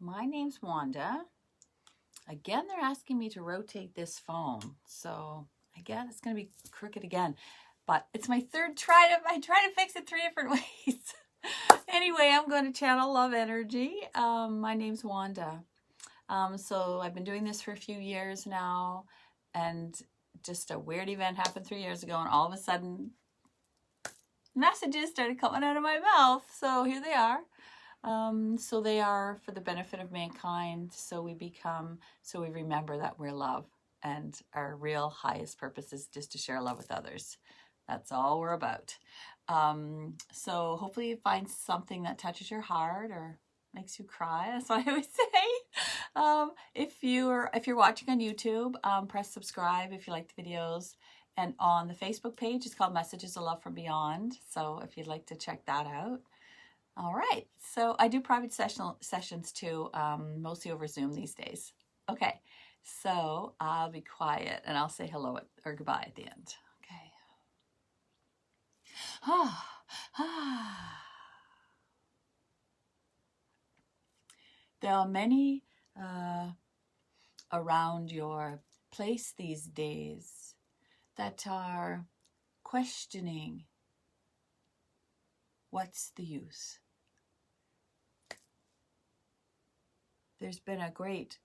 My name's Wanda. Again, they're asking me to rotate this phone, so I guess it's going to be crooked again. But it's my third try. I try to fix it 3 different ways. Anyway, I'm going to channel love energy. My name's Wanda. So I've been doing this for a few years now, and just a weird event happened 3 years ago, and all of a sudden, messages started coming out of my mouth. So here they are. So they are for the benefit of mankind, so we remember that we're love, and our real highest purpose is just to share love with others. That's all we're about. So hopefully you find something that touches your heart or makes you cry. That's what I always say. If you're watching on YouTube, press subscribe if you like the videos. And on the Facebook page, it's called Messages of Love from Beyond. So if you'd like to check that out. All right, so I do private sessions too, mostly over Zoom these days. Okay, so I'll be quiet and I'll say hello or goodbye at the end. Okay. There are many around your place these days that are questioning, what's the use? There's been a great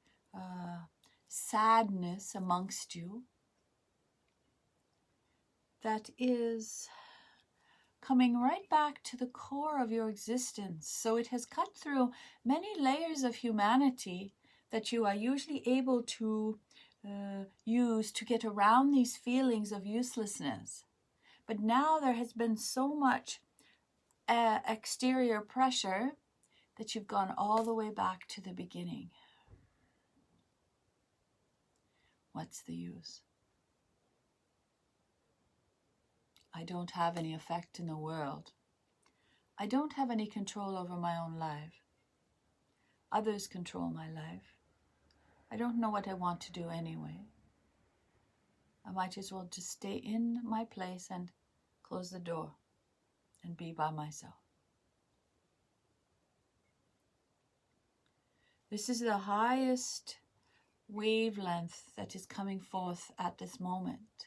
sadness amongst you that is coming right back to the core of your existence. So it has cut through many layers of humanity that you are usually able to use to get around these feelings of uselessness. But now there has been so much exterior pressure that you've gone all the way back to the beginning. What's the use? I don't have any effect in the world. I don't have any control over my own life. Others control my life. I don't know what I want to do anyway. I might as well just stay in my place and close the door and be by myself. This is the highest wavelength that is coming forth at this moment.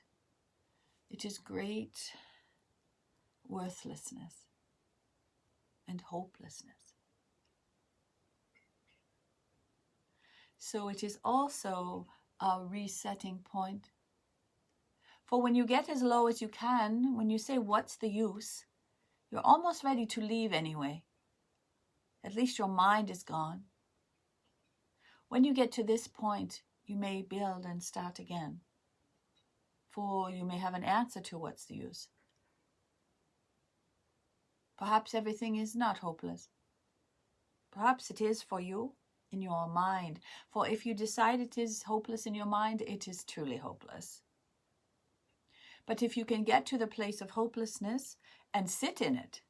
It is great worthlessness and hopelessness. So it is also a resetting point. For when you get as low as you can, when you say, what's the use? You're almost ready to leave anyway. At least your mind is gone. When you get to this point, you may build and start again. For you may have an answer to what's the use. Perhaps everything is not hopeless. Perhaps it is for you in your mind. For if you decide it is hopeless in your mind, it is truly hopeless. But if you can get to the place of hopelessness and sit in it,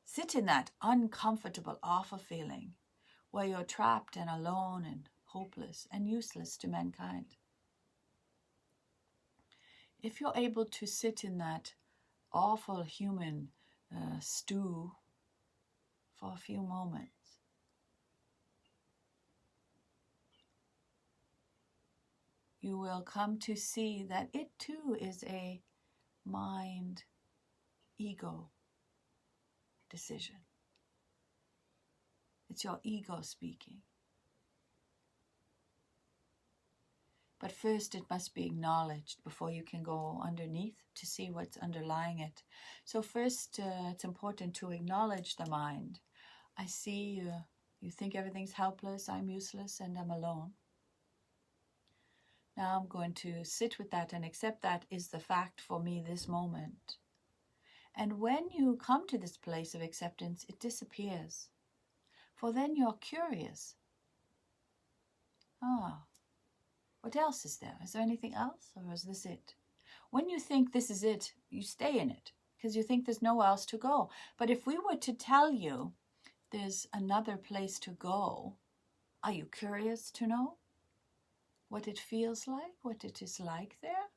sit in that uncomfortable, awful feeling where you're trapped and alone and hopeless and useless to mankind. If you're able to sit in that awful human stew for a few moments, you will come to see that it too is a mind, ego decision. It's your ego speaking. But first it must be acknowledged before you can go underneath to see what's underlying it. So first it's important to acknowledge the mind. I see you think everything's helpless, I'm useless, and I'm alone. Now I'm going to sit with that and accept that is the fact for me this moment. And when you come to this place of acceptance, it disappears. For then you're curious. What else is there? Is there anything else, or is this it? When you think this is it, you stay in it because you think there's nowhere else to go. But if we were to tell you there's another place to go, are you curious to know what it feels like, what it is like there?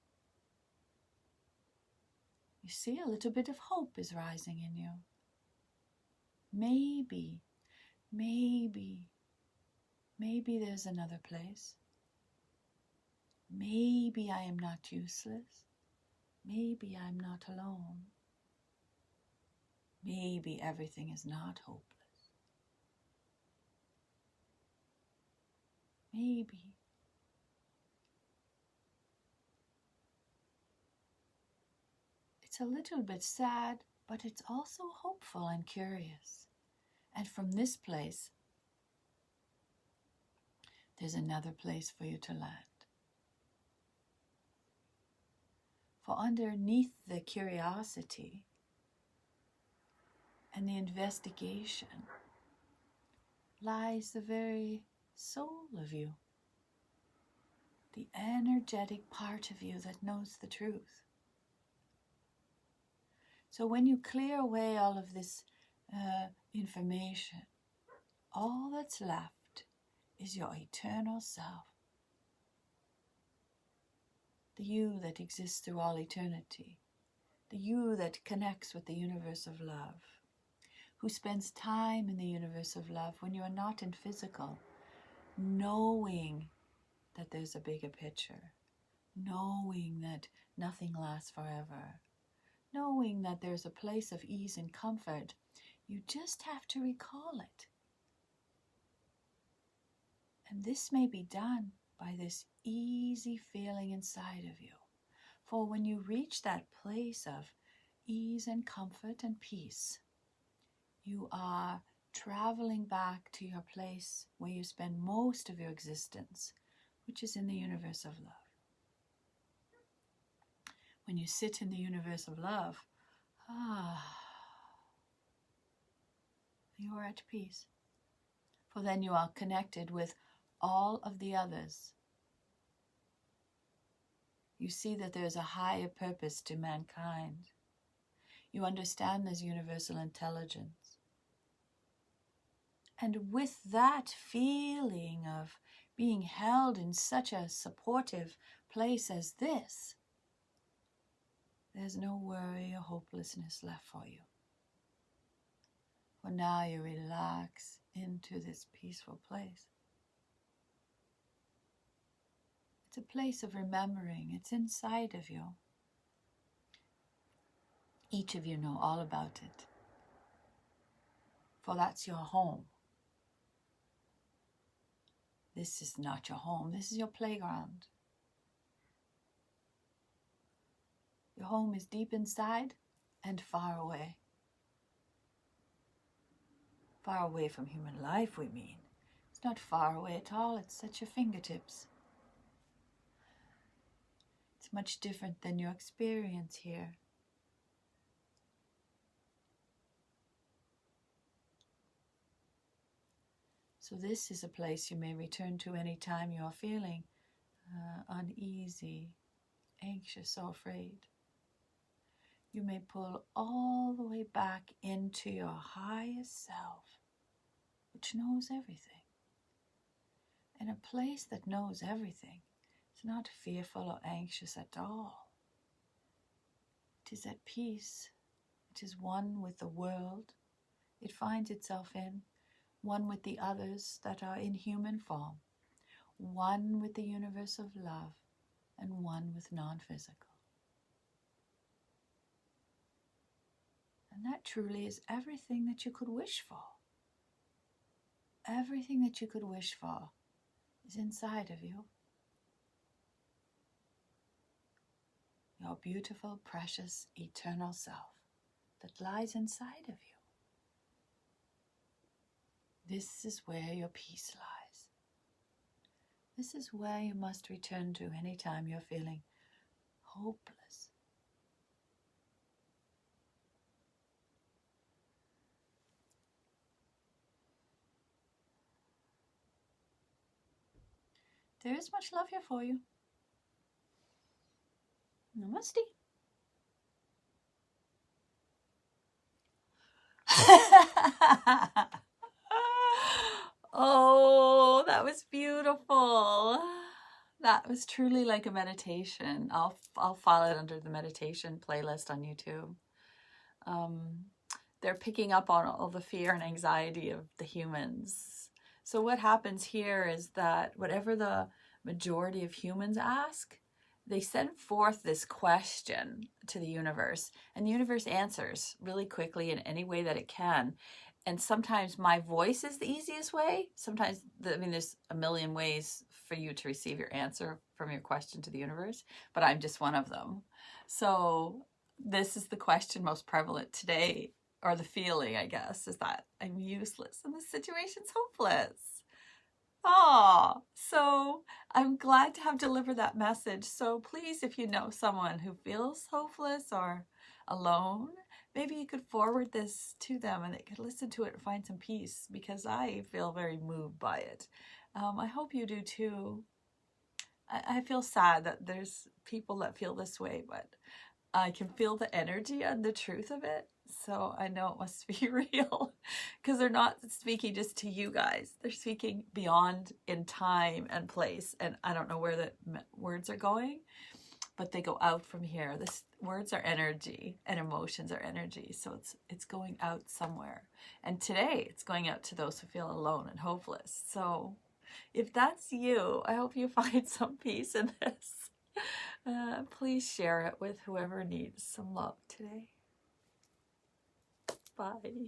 You see, a little bit of hope is rising in you. Maybe maybe there's another place. Maybe I am not useless. Maybe I'm not alone. Maybe everything is not hopeless. Maybe. It's a little bit sad, but it's also hopeful and curious. And from this place, there's another place for you to land. For underneath the curiosity and the investigation lies the very soul of you, the energetic part of you that knows the truth. So when you clear away all of this information, all that's left is your eternal self. The you that exists through all eternity. The you that connects with the universe of love. Who spends time in the universe of love when you are not in physical. Knowing that there's a bigger picture. Knowing that nothing lasts forever. Knowing that there's a place of ease and comfort. You just have to recall it. And this may be done by this easy feeling inside of you. For when you reach that place of ease and comfort and peace, you are traveling back to your place where you spend most of your existence, which is in the universe of love. When you sit in the universe of love, you are at peace. For then you are connected with all of the others. You see that there is a higher purpose to mankind. You understand this universal intelligence. And with that feeling of being held in such a supportive place as this, there's no worry or hopelessness left for you. For now you relax into this peaceful place. It's a place of remembering. It's inside of you. Each of you know all about it. For that's your home. This is not your home. This is your playground. Your home is deep inside and far away. Far away from human life, we mean. It's not far away at all. It's at your fingertips. It's much different than your experience here. So this is a place you may return to any time you are feeling uneasy, anxious, or afraid. You may pull all the way back into your highest self, which knows everything. And a place that knows everything is not fearful or anxious at all. It is at peace. It is one with the world it finds itself in, one with the others that are in human form, one with the universe of love, and one with non-physical. And that truly is everything that you could wish for. Everything that you could wish for is inside of you. Your beautiful, precious, eternal self that lies inside of you. This is where your peace lies. This is where you must return to anytime you're feeling hopeless. There is much love here for you. Namaste. Oh, that was beautiful. That was truly like a meditation. I'll file it under the meditation playlist on YouTube. They're picking up on all the fear and anxiety of the humans. So what happens here is that whatever the majority of humans ask, they send forth this question to the universe, and the universe answers really quickly in any way that it can. And sometimes my voice is the easiest way. Sometimes, I mean, there's a million ways for you to receive your answer from your question to the universe, but I'm just one of them. So this is the question most prevalent today, or the feeling, I guess, is that I'm useless and the situation's hopeless. Oh, so I'm glad to have delivered that message. So please, if you know someone who feels hopeless or alone, maybe you could forward this to them and they could listen to it and find some peace, because I feel very moved by it. I hope you do too. I feel sad that there's people that feel this way, but I can feel the energy and the truth of it. So I know it must be real, because they're not speaking just to you guys. They're speaking beyond in time and place. And I don't know where the words are going, but they go out from here. Words are energy and emotions are energy. So it's going out somewhere. And today it's going out to those who feel alone and hopeless. So if that's you, I hope you find some peace in this. Please share it with whoever needs some love today. Bye.